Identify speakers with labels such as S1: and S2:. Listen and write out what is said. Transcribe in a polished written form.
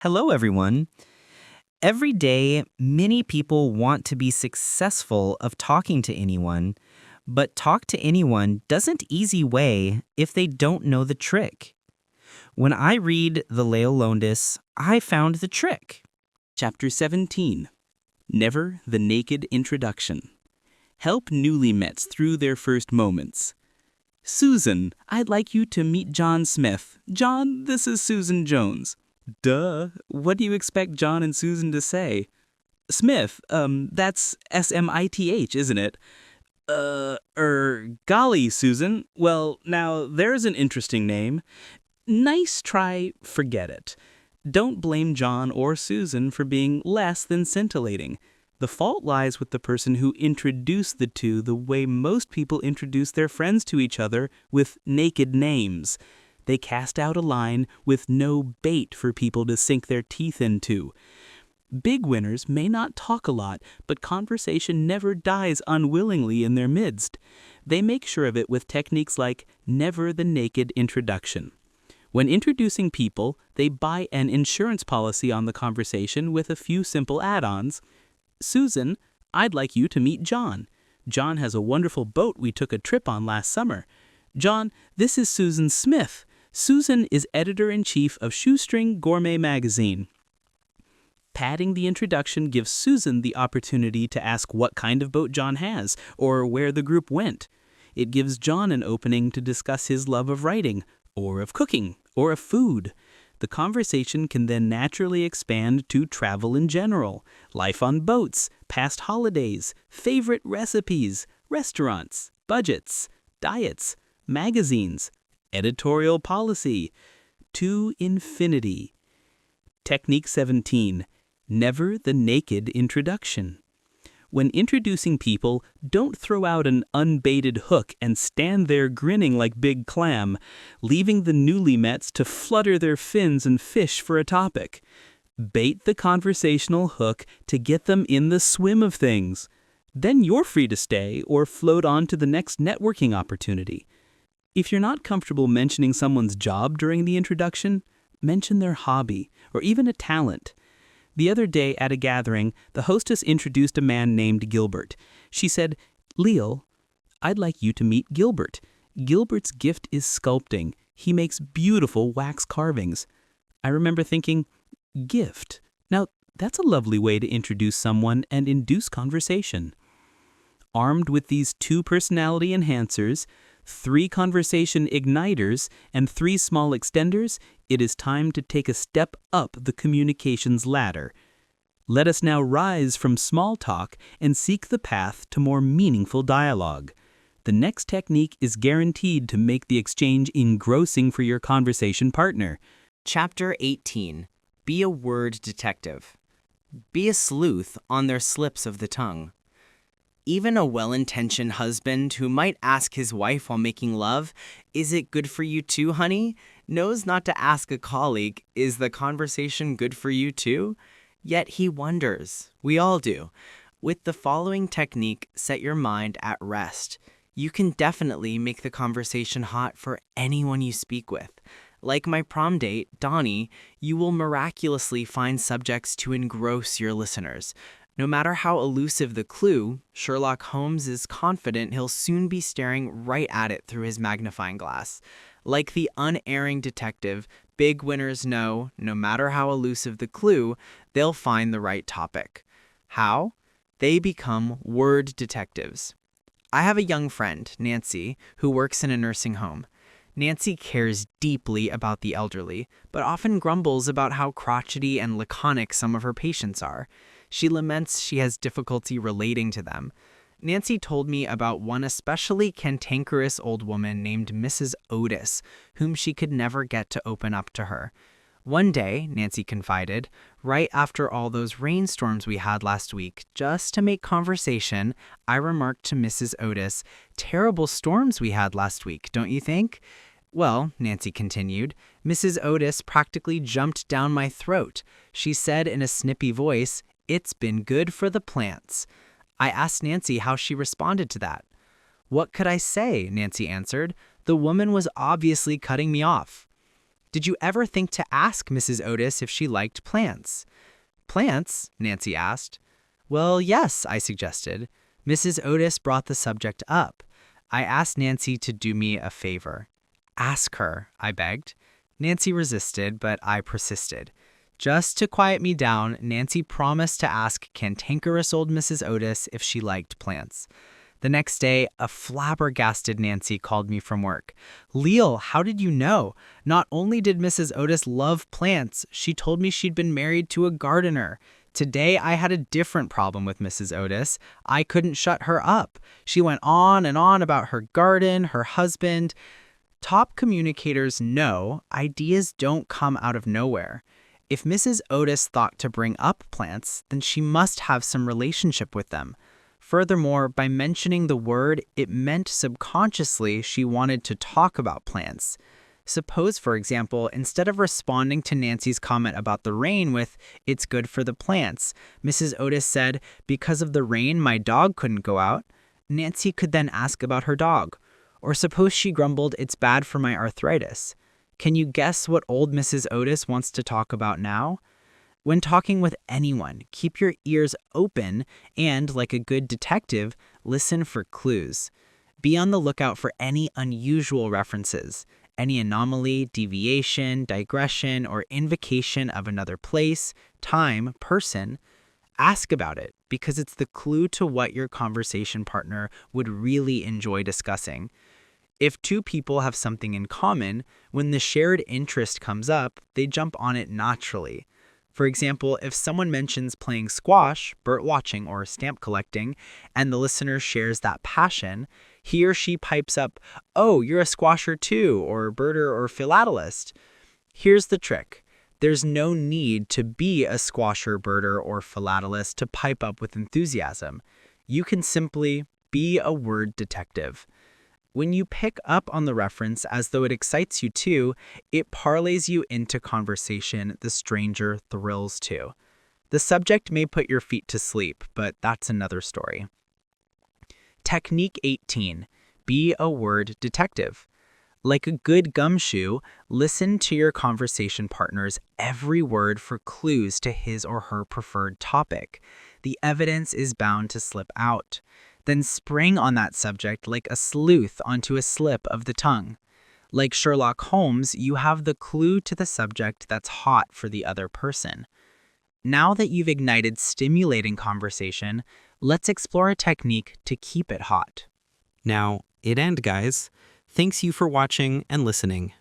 S1: Hello, everyone. Every day, many people want to be successful of talking to anyone, but talk to anyone doesn't easy way if they don't know the trick. When I read the Leil Lowndes, I found the trick.
S2: Chapter 17. Never the Naked Introduction. Help newly mets through their first moments. Susan, I'd like you to meet John Smith. John, this is Susan Jones. Duh, what do you expect John and Susan to say? Smith, that's S-M-I-T-H, isn't it? Golly, Susan. Well, now, there's an interesting name. Nice try, forget it. Don't blame John or Susan for being less than scintillating. The fault lies with the person who introduced the two the way most people introduce their friends to each other, with naked names. They cast out a line with no bait for people to sink their teeth into. Big winners may not talk a lot, but conversation never dies unwillingly in their midst. They make sure of it with techniques like never the naked introduction. When introducing people, they buy an insurance policy on the conversation with a few simple add-ons. Susan, I'd like you to meet John. John has a wonderful boat we took a trip on last summer. John, this is Susan Smith. Susan is editor-in-chief of Shoestring Gourmet magazine. Padding the introduction gives Susan the opportunity to ask what kind of boat John has or where the group went. It gives John an opening to discuss his love of writing, or of cooking, or of food. The conversation can then naturally expand to travel in general, life on boats, past holidays, favorite recipes, restaurants, budgets, diets, magazines, editorial policy, to infinity. Technique 17. Never the naked introduction. When introducing people, don't throw out an unbaited hook and stand there grinning like Big Clam, leaving the newly mets to flutter their fins and fish for a topic. Bait the conversational hook to get them in the swim of things. Then you're free to stay or float on to the next networking opportunity. If you're not comfortable mentioning someone's job during the introduction, mention their hobby or even a talent. The other day at a gathering, the hostess introduced a man named Gilbert. She said, "Leil, I'd like you to meet Gilbert. Gilbert's gift is sculpting. He makes beautiful wax carvings." I remember thinking, gift. Now, that's a lovely way to introduce someone and induce conversation. Armed with these 2 personality enhancers, 3 conversation igniters, and 3 small extenders, it is time to take a step up the communications ladder. Let us now rise from small talk and seek the path to more meaningful dialogue. The next technique is guaranteed to make the exchange engrossing for your conversation partner.
S3: Chapter 18. Be a word detective. Be a sleuth on their slips of the tongue. Even a well-intentioned husband who might ask his wife while making love, "Is it good for you too, honey?" knows not to ask a colleague, "Is the conversation good for you too?" Yet he wonders. We all do. With the following technique, set your mind at rest. You can definitely make the conversation hot for anyone you speak with. Like my prom date, Donnie, you will miraculously find subjects to engross your listeners. No matter how elusive the clue, Sherlock Holmes is confident he'll soon be staring right at it through his magnifying glass. Like the unerring detective, big winners know, no matter how elusive the clue, they'll find the right topic. How? They become word detectives. I have a young friend, Nancy, who works in a nursing home. Nancy cares deeply about the elderly, but often grumbles about how crotchety and laconic some of her patients are. She laments she has difficulty relating to them. Nancy told me about one especially cantankerous old woman named Mrs. Otis, whom she could never get to open up to her. One day, Nancy confided, right after all those rainstorms we had last week, just to make conversation, I remarked to Mrs. Otis, "Terrible storms we had last week, don't you think?" "Well," Nancy continued, "Mrs. Otis practically jumped down my throat. She said in a snippy voice, 'It's been good for the plants.'" I asked Nancy how she responded to that. "What could I say?" Nancy answered. "The woman was obviously cutting me off." Did you ever think to ask Mrs. Otis if she liked plants? Plants? Nancy asked. Well, yes, I suggested. Mrs. Otis brought the subject up. I asked Nancy to do me a favor. Ask her, I begged. Nancy resisted, but I persisted. Just to quiet me down, Nancy promised to ask cantankerous old Mrs. Otis if she liked plants. The next day, a flabbergasted Nancy called me from work. Leil, how did you know? Not only did Mrs. Otis love plants, she told me she'd been married to a gardener. Today, I had a different problem with Mrs. Otis. I couldn't shut her up. She went on and on about her garden, her husband. Top communicators know ideas don't come out of nowhere. If Mrs. Otis thought to bring up plants, then she must have some relationship with them. Furthermore, by mentioning the word, it meant subconsciously she wanted to talk about plants. Suppose, for example, instead of responding to Nancy's comment about the rain with, "It's good for the plants," Mrs. Otis said, "Because of the rain, my dog couldn't go out." Nancy could then ask about her dog. Or suppose she grumbled, "It's bad for my arthritis." Can you guess what old Mrs. Otis wants to talk about now? When talking with anyone, keep your ears open and, like a good detective, listen for clues. Be on the lookout for any unusual references, any anomaly, deviation, digression, or invocation of another place, time, person. Ask about it because it's the clue to what your conversation partner would really enjoy discussing. If two people have something in common, when the shared interest comes up, they jump on it naturally. For example, if someone mentions playing squash, bird watching, or stamp collecting, and the listener shares that passion, he or she pipes up, "Oh, you're a squasher too," or birder or philatelist. Here's the trick. There's no need to be a squasher, birder, or philatelist to pipe up with enthusiasm. You can simply be a word detective. When you pick up on the reference as though it excites you too, it parlays you into conversation the stranger thrills to. The subject may put your feet to sleep, but that's another story. Technique 18. Be a word detective. Like a good gumshoe, listen to your conversation partner's every word for clues to his or her preferred topic. The evidence is bound to slip out. Then spring on that subject like a sleuth onto a slip of the tongue. Like Sherlock Holmes, you have the clue to the subject that's hot for the other person. Now that you've ignited stimulating conversation, let's explore a technique to keep it hot.
S1: Now, it end, guys. Thanks you for watching and listening.